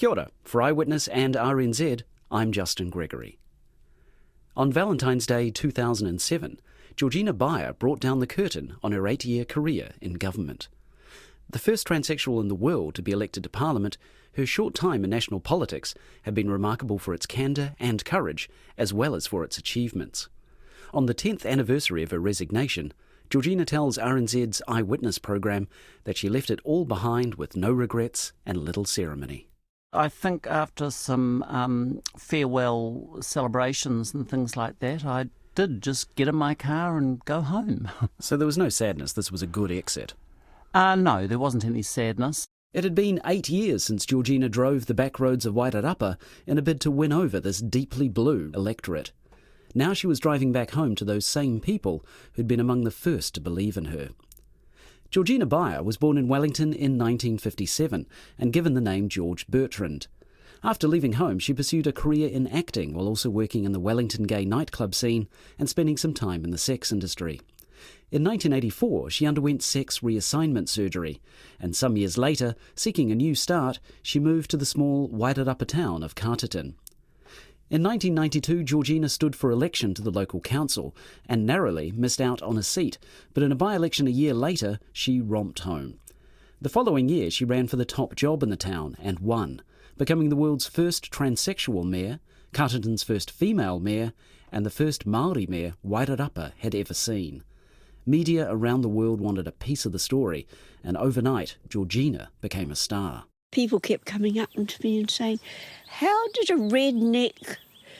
Kia ora. For Eyewitness and RNZ, I'm Justin Gregory. On Valentine's Day 2007, Georgina Beyer brought down the curtain on her 8-year career in government. The first transsexual in the world to be elected to Parliament, her short time in national politics had been remarkable for its candour and courage, as well as for its achievements. On the 10th anniversary of her resignation, Georgina tells RNZ's Eyewitness program that she left it all behind with no regrets and little ceremony. I think after some farewell celebrations and things like that, I did just get in my car and go home. So there was no sadness, this was a good exit? No, there wasn't any sadness. It had been 8 years since Georgina drove the back roads of Wairarapa in a bid to win over this deeply blue electorate. Now she was driving back home to those same people who'd been among the first to believe in her. Georgina Beyer was born in Wellington in 1957 and given the name George Bertrand. After leaving home, she pursued a career in acting while also working in the Wellington gay nightclub scene and spending some time in the sex industry. In 1984, she underwent sex reassignment surgery, and some years later, seeking a new start, she moved to the small Wairarapa town of Carterton. In 1992, Georgina stood for election to the local council and narrowly missed out on a seat, but in a by-election a year later, she romped home. The following year, she ran for the top job in the town and won, becoming the world's first transsexual mayor, Carterton's first female mayor, and the first Māori mayor Wairarapa had ever seen. Media around the world wanted a piece of the story, and overnight, Georgina became a star. People kept coming up to me and saying, how did a redneck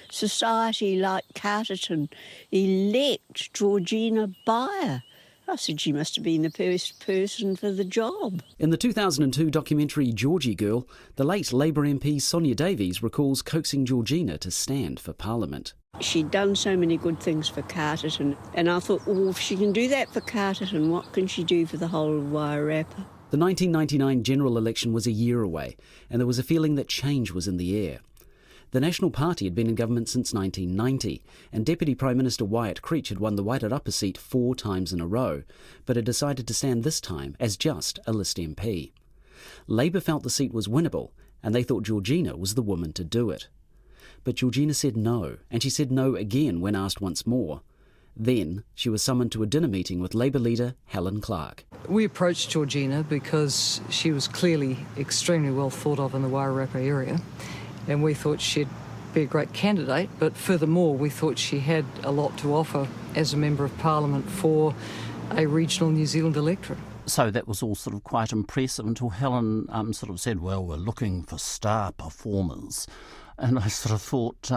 society like Carterton elect Georgina Beyer? I said she must have been the first person for the job. In the 2002 documentary Georgie Girl, the late Labour MP Sonia Davies recalls coaxing Georgina to stand for Parliament. She'd done so many good things for Carterton, and I thought, well, if she can do that for Carterton, what can she do for the whole of Wairarapa? The 1999 general election was a year away, and there was a feeling that change was in the air. The National Party had been in government since 1990, and Deputy Prime Minister Wyatt Creech had won the Wairarapa seat 4 times in a row, but had decided to stand this time as just a list MP. Labour felt the seat was winnable, and they thought Georgina was the woman to do it. But Georgina said no, and she said no again when asked once more. Then she was summoned to a dinner meeting with Labour leader Helen Clark. We approached Georgina because she was clearly extremely well thought of in the Wairarapa area, and we thought she'd be a great candidate, but furthermore we thought she had a lot to offer as a Member of Parliament for a regional New Zealand electorate. So that was all sort of quite impressive until Helen sort of said, well, we're looking for star performers. And I sort of thought,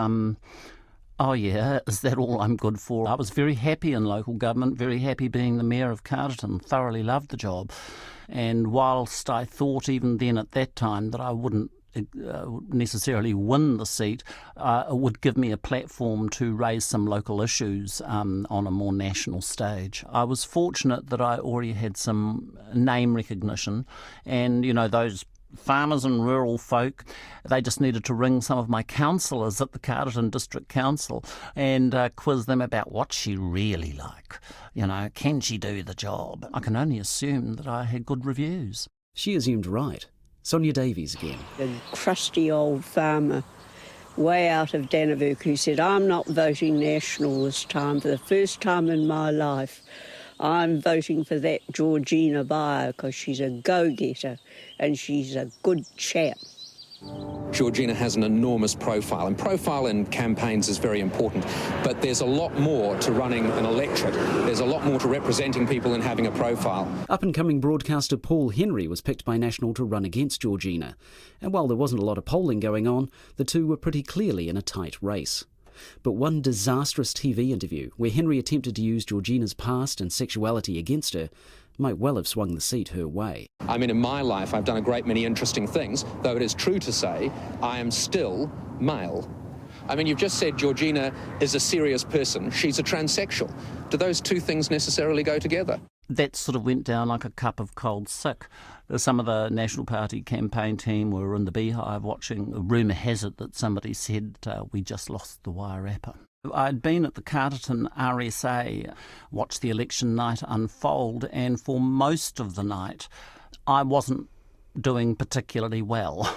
oh yeah, is that all I'm good for? I was very happy in local government, very happy being the Mayor of Carterton, thoroughly loved the job. And whilst I thought even then at that time that I wouldn't necessarily win the seat, it would give me a platform to raise some local issues on a more national stage. I was fortunate that I already had some name recognition, and, you know, those farmers and rural folk, they just needed to ring some of my councillors at the Carterton District Council and quiz them about what's she really like. You know, can she do the job? I can only assume that I had good reviews. She assumed right. Sonia Davies again. A crusty old farmer way out of Dannevirke who said, I'm not voting National this time. For the first time in my life, I'm voting for that Georgina Beyer because she's a go-getter and she's a good chap. Georgina has an enormous profile, and profile in campaigns is very important, but there's a lot more to running an electorate. There's a lot more to representing people and having a profile. Up-and-coming broadcaster Paul Henry was picked by National to run against Georgina, and while there wasn't a lot of polling going on, the two were pretty clearly in a tight race. But one disastrous TV interview where Henry attempted to use Georgina's past and sexuality against her might well have swung the seat her way. I mean, in my life, I've done a great many interesting things, though it is true to say I am still male. I mean, you've just said Georgina is a serious person. She's a transsexual. Do those two things necessarily go together? That sort of went down like a cup of cold sick. Some of the National Party campaign team were in the beehive watching. Rumour has it that somebody said, we just lost the Wairarapa. I'd been at the Carterton RSA, watched the election night unfold, and for most of the night I wasn't doing particularly well.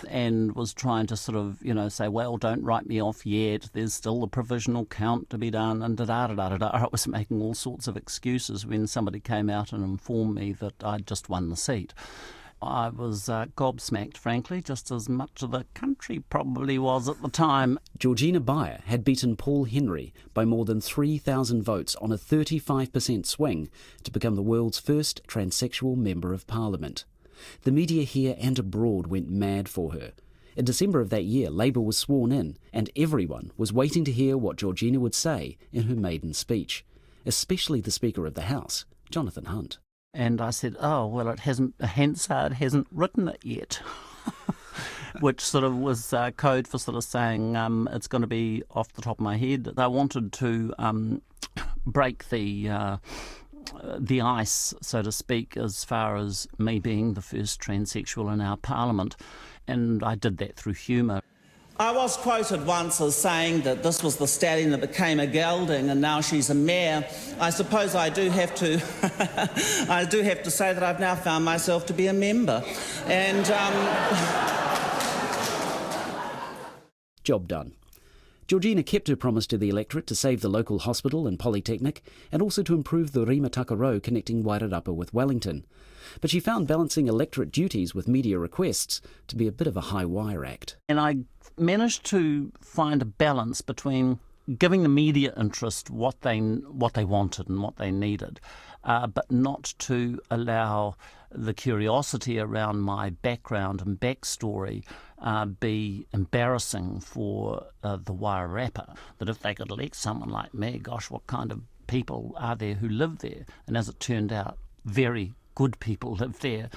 And was trying to sort of, say, well, don't write me off yet, there's still the provisional count to be done, and da-da-da-da-da. I was making all sorts of excuses when somebody came out and informed me that I'd just won the seat. I was gobsmacked, frankly, just as much of the country probably was at the time. Georgina Beyer had beaten Paul Henry by more than 3,000 votes on a 35% swing to become the world's first transsexual Member of Parliament. The media here and abroad went mad for her. In December of that year, Labour was sworn in, and everyone was waiting to hear what Georgina would say in her maiden speech, especially the Speaker of the House, Jonathan Hunt. And I said, oh, well, Hansard hasn't written it yet, which sort of was code for sort of saying it's going to be off the top of my head. I wanted to break the ice, so to speak, as far as me being the first transsexual in our parliament, and I did that through humour. I was quoted once as saying that this was the stallion that became a gelding and now she's a mare. I suppose I do have to say that I've now found myself to be a member. And Job done. Georgina kept her promise to the electorate to save the local hospital and polytechnic, and also to improve the Rimataka Road connecting Wairarapa with Wellington. But she found balancing electorate duties with media requests to be a bit of a high-wire act. And I managed to find a balance between giving the media interest what they wanted and what they needed, but not to allow the curiosity around my background and backstory be embarrassing for the Wairarapa. That if they could elect someone like me, gosh, what kind of people are there who live there? And as it turned out, very good people live there,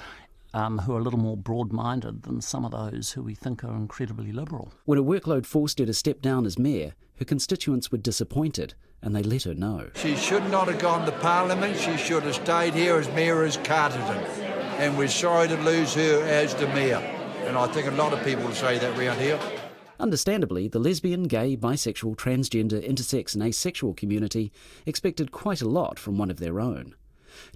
who are a little more broad-minded than some of those who we think are incredibly liberal. When her workload forced her to step down as mayor, her constituents were disappointed, and they let her know. She should not have gone to Parliament. She should have stayed here as mayor as Carterton. And we're sorry to lose her as the mayor. And I think a lot of people will say that around here. Understandably, the lesbian, gay, bisexual, transgender, intersex and asexual community expected quite a lot from one of their own.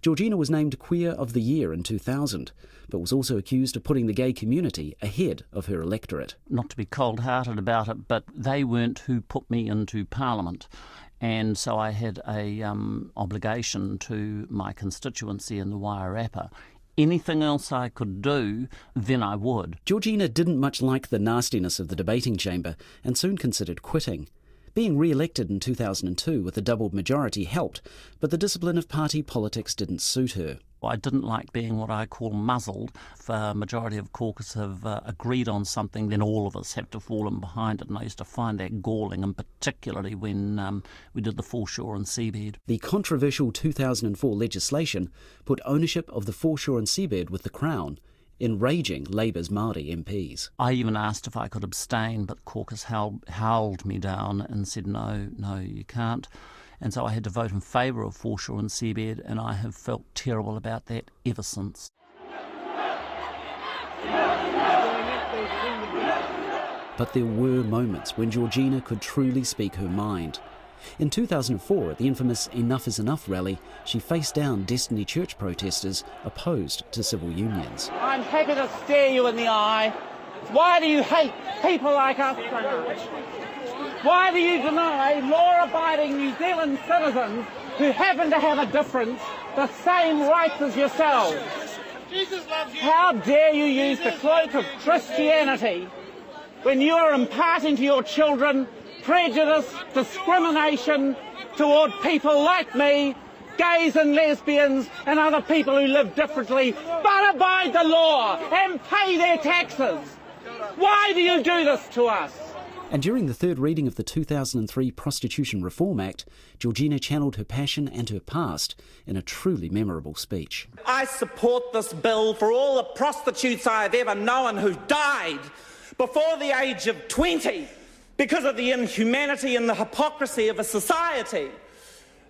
Georgina was named Queer of the Year in 2000, but was also accused of putting the gay community ahead of her electorate. Not to be cold-hearted about it, but they weren't who put me into Parliament. And so I had a obligation to my constituency in the Wairarapa. Anything else I could do, then I would. Georgina didn't much like the nastiness of the debating chamber and soon considered quitting. Being re-elected in 2002 with a doubled majority helped, but the discipline of party politics didn't suit her. I didn't like being what I call muzzled. If a majority of caucus have agreed on something, then all of us have to fall in behind it, and I used to find that galling, and particularly when we did the foreshore and seabed. The controversial 2004 legislation put ownership of the foreshore and seabed with the Crown, enraging Labour's Māori MPs. I even asked if I could abstain, but caucus howled me down and said, no, you can't. And so I had to vote in favour of foreshore and seabed, and I have felt terrible about that ever since. But there were moments when Georgina could truly speak her mind. In 2004, at the infamous Enough is Enough rally, she faced down Destiny Church protesters opposed to civil unions. I'm happy to stare you in the eye. Why do you hate people like us so much? Why do you deny law-abiding New Zealand citizens who happen to have a difference the same rights as yourselves? Jesus loves you. How dare you use the cloak of Christianity when you are imparting to your children prejudice, discrimination toward people like me, gays and lesbians and other people who live differently, but abide the law and pay their taxes. Why do you do this to us? And during the third reading of the 2003 Prostitution Reform Act, Georgina channeled her passion and her past in a truly memorable speech. I support this bill for all the prostitutes I have ever known who died before the age of 20 because of the inhumanity and the hypocrisy of a society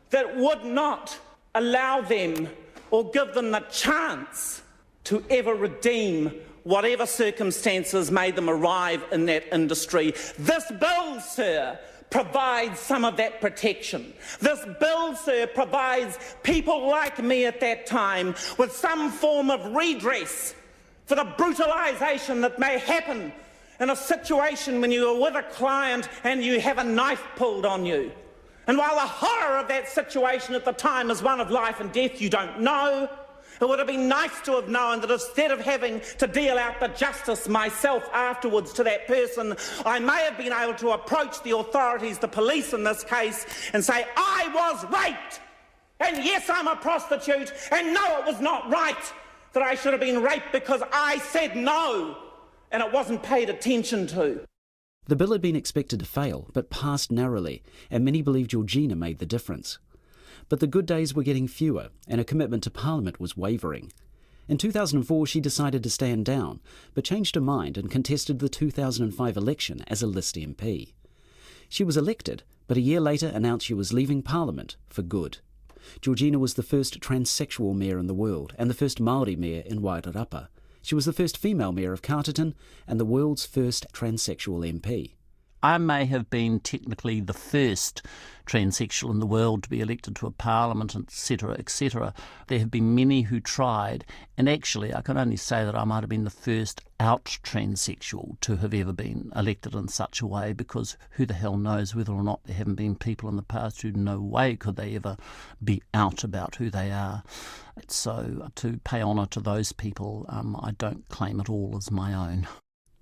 that would not allow them or give them the chance to ever redeem whatever circumstances made them arrive in that industry. This bill, sir, provides some of that protection. This bill, sir, provides people like me at that time with some form of redress for the brutalisation that may happen in a situation when you are with a client and you have a knife pulled on you. And while the horror of that situation at the time is one of life and death, you don't know. It would have been nice to have known that instead of having to deal out the justice myself afterwards to that person, I may have been able to approach the authorities, the police in this case, and say, I was raped! And yes, I'm a prostitute, and no, it was not right that I should have been raped because I said no, and it wasn't paid attention to. The bill had been expected to fail, but passed narrowly, and many believe Georgina made the difference. But the good days were getting fewer, and her commitment to Parliament was wavering. In 2004, she decided to stand down, but changed her mind and contested the 2005 election as a list MP. She was elected, but a year later announced she was leaving Parliament for good. Georgina was the first transsexual mayor in the world, and the first Māori mayor in Wairarapa. She was the first female mayor of Carterton, and the world's first transsexual MP. I may have been technically the first transsexual in the world to be elected to a parliament, etc., etc. There have been many who tried, and actually I can only say that I might have been the first out transsexual to have ever been elected in such a way, because who the hell knows whether or not there haven't been people in the past who no way could they ever be out about who they are. So to pay honour to those people, I don't claim it all as my own.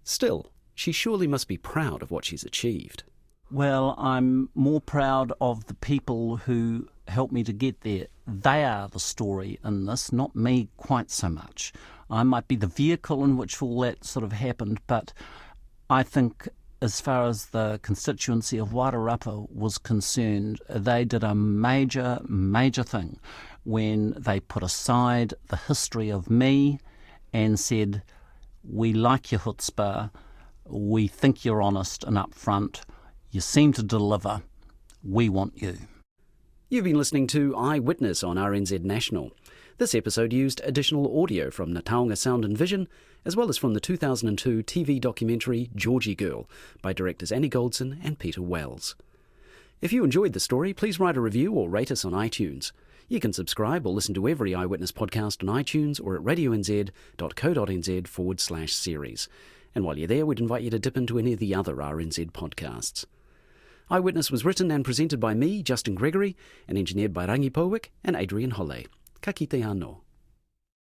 Still, she surely must be proud of what she's achieved. Well, I'm more proud of the people who helped me to get there. They are the story in this, not me quite so much. I might be the vehicle in which all that sort of happened, but I think as far as the constituency of Wairarapa was concerned, they did a major, major thing when they put aside the history of me and said, we like your chutzpah, we think you're honest and upfront, you seem to deliver, we want you. You've been listening to Eyewitness on RNZ National. This episode used additional audio from Nataonga Sound and Vision, as well as from the 2002 TV documentary Georgie Girl by directors Annie Goldson and Peter Wells. If you enjoyed the story, please write a review or rate us on iTunes. You can subscribe or listen to every Eyewitness podcast on iTunes or at radionz.co.nz/series. And while you're there, we'd invite you to dip into any of the other RNZ podcasts. Eyewitness was written and presented by me, Justin Gregory, and engineered by Rangi Powick and Adrian Holle. Ka kite anō.